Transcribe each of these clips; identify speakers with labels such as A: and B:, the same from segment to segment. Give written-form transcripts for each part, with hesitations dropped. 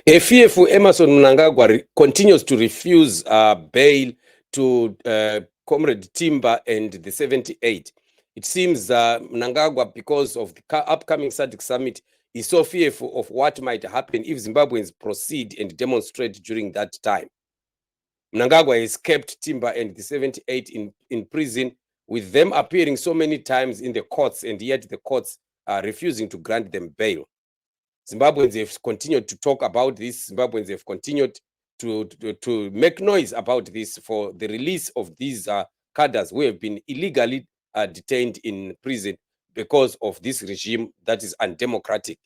A: A fearful Emerson Mnangagwa continues to refuse bail to Comrade Timba and the 78. It seems Mnangagwa, because of the upcoming SADC summit, is so fearful of what might happen if Zimbabweans proceed and demonstrate during that time. Mnangagwa has kept Timba and the 78 in prison, with them appearing so many times in the courts, and yet the courts are refusing to grant them bail. Zimbabweans have continued to talk about this. Zimbabweans have continued to make noise about this for the release of these cadres who have been illegally detained in prison because of this regime that is undemocratic.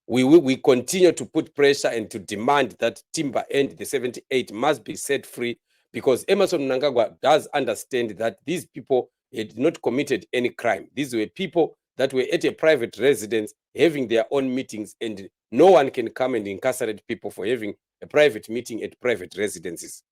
A: We continue to put pressure and to demand that Timba and the 78 must be set free, because Emerson Mnangagwa does understand that these people had not committed any crime. These were people that were at a private residence having their own meetings, and no one can come and incarcerate people for having a private meeting at private residences.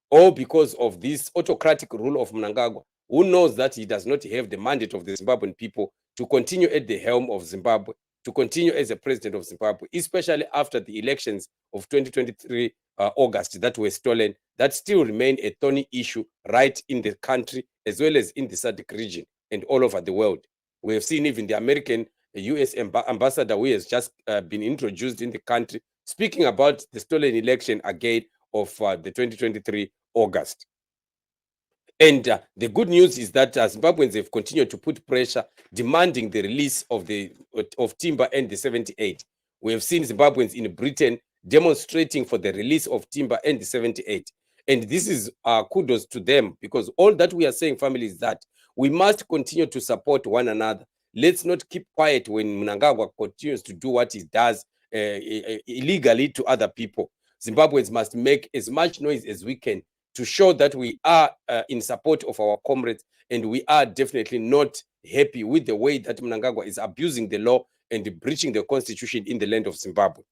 A: All because of this autocratic rule of Mnangagwa, who knows that he does not have the mandate of the Zimbabwean people to continue at the helm of Zimbabwe, to continue as a president of Zimbabwe, especially after the elections of 2023 August that were stolen, that still remain a thorny issue right in the country as well as in the SADC region and all over the world. We have seen even the American US ambassador, who has just been introduced in the country, speaking about the stolen election again of the 2023 August. And the good news is that Zimbabweans have continued to put pressure, demanding the release of Timba and the 78. We have seen Zimbabweans in Britain demonstrating for the release of Timba and the 78. And this is kudos to them, because all that we are saying, family, is that we must continue to support one another. Let's not keep quiet when Mnangagwa continues to do what he does illegally to other people. Zimbabweans must make as much noise as we can to show that we are in support of our comrades, and we are definitely not happy with the way that Mnangagwa is abusing the law and breaching the constitution in the land of Zimbabwe.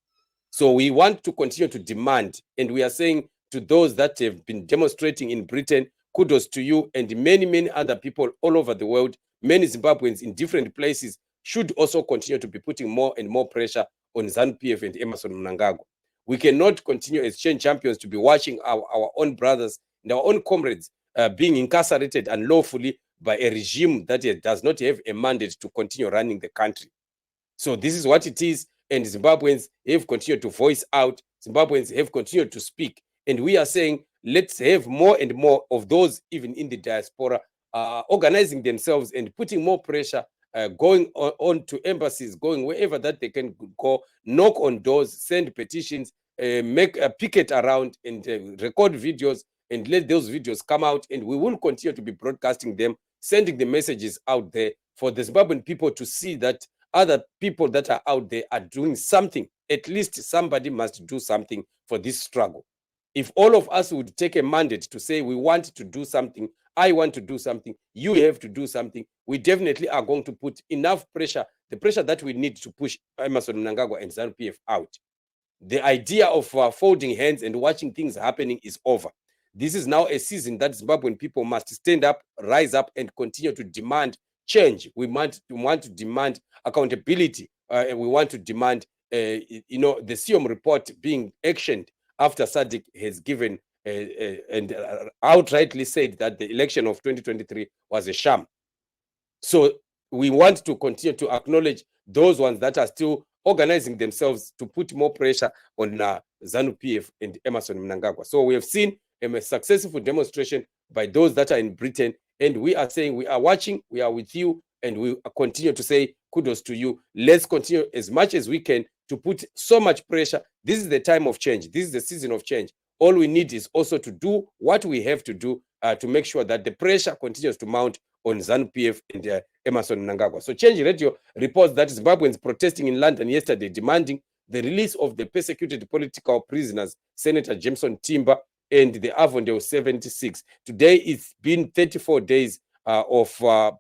A: So we want to continue to demand, and we are saying to those that have been demonstrating in Britain, kudos to you, and many, many other people all over the world. Many Zimbabweans in different places should also continue to be putting more and more pressure on ZANU-PF and Emerson Mnangagwa. We cannot continue as change champions to be watching our own brothers and our own comrades being incarcerated unlawfully by a regime that does not have a mandate to continue running the country. So this is what it is, and Zimbabweans have continued to voice out. Zimbabweans have continued to speak, and we are saying let's have more and more of those, even in the diaspora, organizing themselves and putting more pressure, going on to embassies, going wherever that they can go, knock on doors, send petitions, make a picket around, and record videos, and let those videos come out, and we will continue to be broadcasting them, sending the messages out there for the Zimbabwean people to see that other people that are out there are doing something. At least somebody must do something for this struggle. If all of us would take a mandate to say we want to do something, I want to do something, you have to do something, we definitely are going to put enough pressure, the pressure that we need to push Emerson Mnangagwa and ZANU-PF out. The idea of folding hands and watching things happening is over. This is now a season that Zimbabwean people must stand up, rise up, and continue to demand change. We want to demand accountability. We want to demand, the SIOM report being actioned after SADC has given and outrightly said that the election of 2023 was a sham. So we want to continue to acknowledge those ones that are still organizing themselves to put more pressure on ZANU-PF and Emerson Mnangagwa. So we have seen a successful demonstration by those that are in Britain, and we are saying we are watching, we are with you, and we continue to say kudos to you. Let's continue as much as we can to put so much pressure. This is the time of change. This is the season of change. All we need is also to do what we have to do to make sure that the pressure continues to mount on ZANU-PF and Emerson Mnangagwa. So Change Radio reports that Zimbabweans protesting in London yesterday demanding the release of the persecuted political prisoners, Senator Jameson Timba and the Avondale 76. Today it's been 34 days of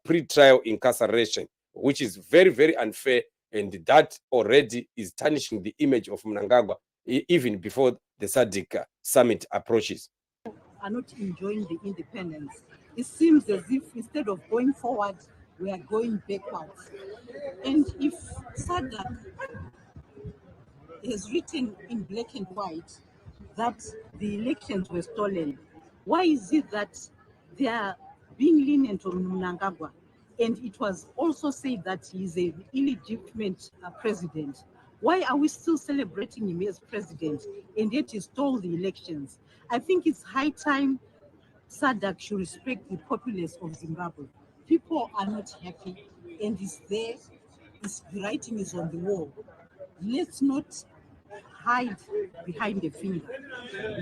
A: pre-trial incarceration, which is very, very unfair, and that already is tarnishing the image of Mnangagwa even before the SADC summit approaches.
B: Are not enjoying the independence. It seems as if instead of going forward, we are going backwards. And if SADC has written in black and white that the elections were stolen. Why is it that they are being lenient on Mnangagwa? And it was also said that he is an illegitimate president. Why are we still celebrating him as president and yet he stole the elections? I think it's high time SADC should respect the populace of Zimbabwe. People are not happy and it's there, the writing is on the wall. Let's not hide behind the finger.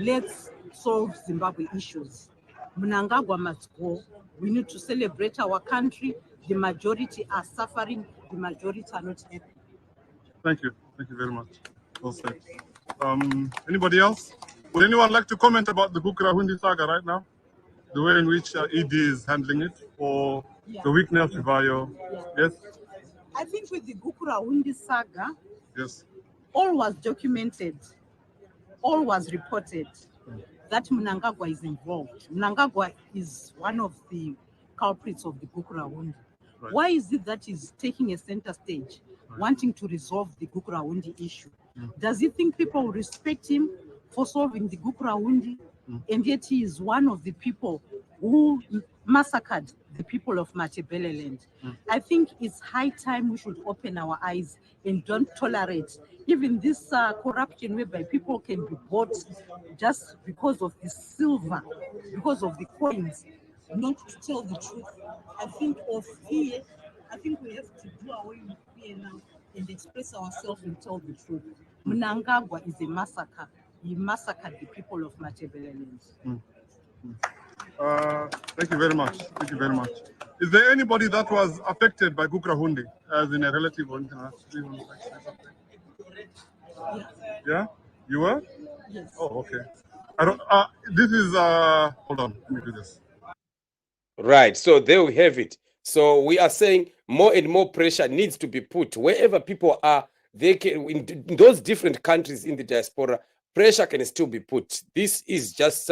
B: Let's solve Zimbabwe issues. Mnangagwa must go. We need to celebrate our country. The majority are suffering. The majority are not happy.
C: Thank you. Thank you very much. Well said. Anybody else? Would anyone like to comment about the Gukurahundi saga right now? The way in which ED is handling it, or the weakness of Vayo? Yes?
B: I think with the Gukurahundi saga,
C: yes,
B: all was documented, all was reported that Mnangagwa is involved. Mnangagwa is one of the culprits of the Gukurahundi. Right. Why is it that he's taking a center stage, wanting to resolve the Gukurahundi issue? Does he think people will respect him for solving the Gukurahundi? And yet he is one of the people who massacred the people of Matabeleland. I think it's high time we should open our eyes and don't tolerate even this corruption whereby people can be bought just because of the silver, because of the coins, not to tell the truth. I think of fear. I think we have to do away with fear now and express ourselves and tell the truth. Mnangagwa is a massacre. He massacred the people of Matabeleland.
C: Thank you very much. Thank you very much. Is there anybody that was affected by Gukurahundi, as in a relative or anything else? Yeah? You were?
B: Yes.
C: Oh, okay. I don't. This is. Hold on. Let me do this.
A: Right. So there we have it. So we are saying more and more pressure needs to be put wherever people are. They can, in those different countries in the diaspora, pressure can still be put. This is just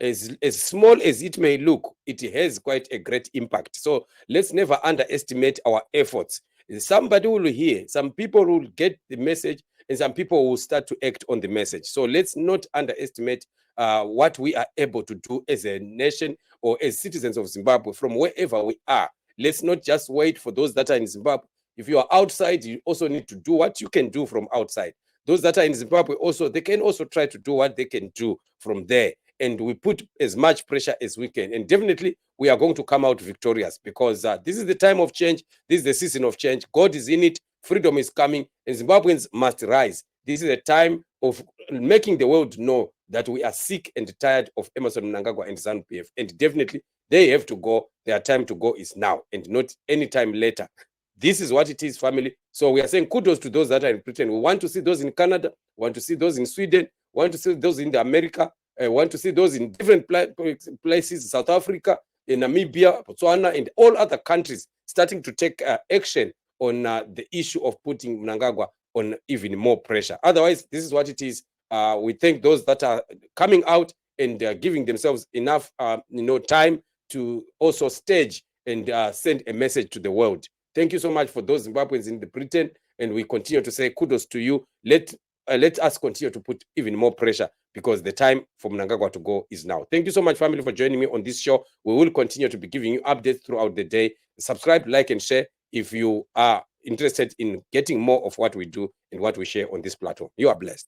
A: as small as it may look, it has quite a great impact. So let's never underestimate our efforts. Somebody will hear, some people will get the message, and some people will start to act on the message. So let's not underestimate what we are able to do as a nation or as citizens of Zimbabwe from wherever we are. Let's not just wait for those that are in Zimbabwe. If you are outside, you also need to do what you can do from outside. Those that are in Zimbabwe also, they can also try to do what they can do from there. And we put as much pressure as we can. And definitely, we are going to come out victorious because this is the time of change. This is the season of change. God is in it. Freedom is coming. And Zimbabweans must rise. This is a time of making the world know that we are sick and tired of Emmerson Mnangagwa and ZANU-PF. And definitely, they have to go. Their time to go is now and not any time later. This is what it is, family. So we are saying kudos to those that are in Britain. We want to see those in Canada. We want to see those in Sweden. We want to see those in America. We want to see those in different places, South Africa, in Namibia, Botswana, and all other countries starting to take action on the issue of putting Mnangagwa on even more pressure. Otherwise, this is what it is. We thank those that are coming out and giving themselves enough time to also stage and send a message to the world. Thank you so much for those Zimbabweans in the Britain, and we continue to say kudos to you. Let us continue to put even more pressure because the time for Mnangagwa to go is now. Thank you so much, family, for joining me on this show. We will continue to be giving you updates throughout the day. Subscribe, like, and share if you are interested in getting more of what we do and what we share on this platform. You are blessed.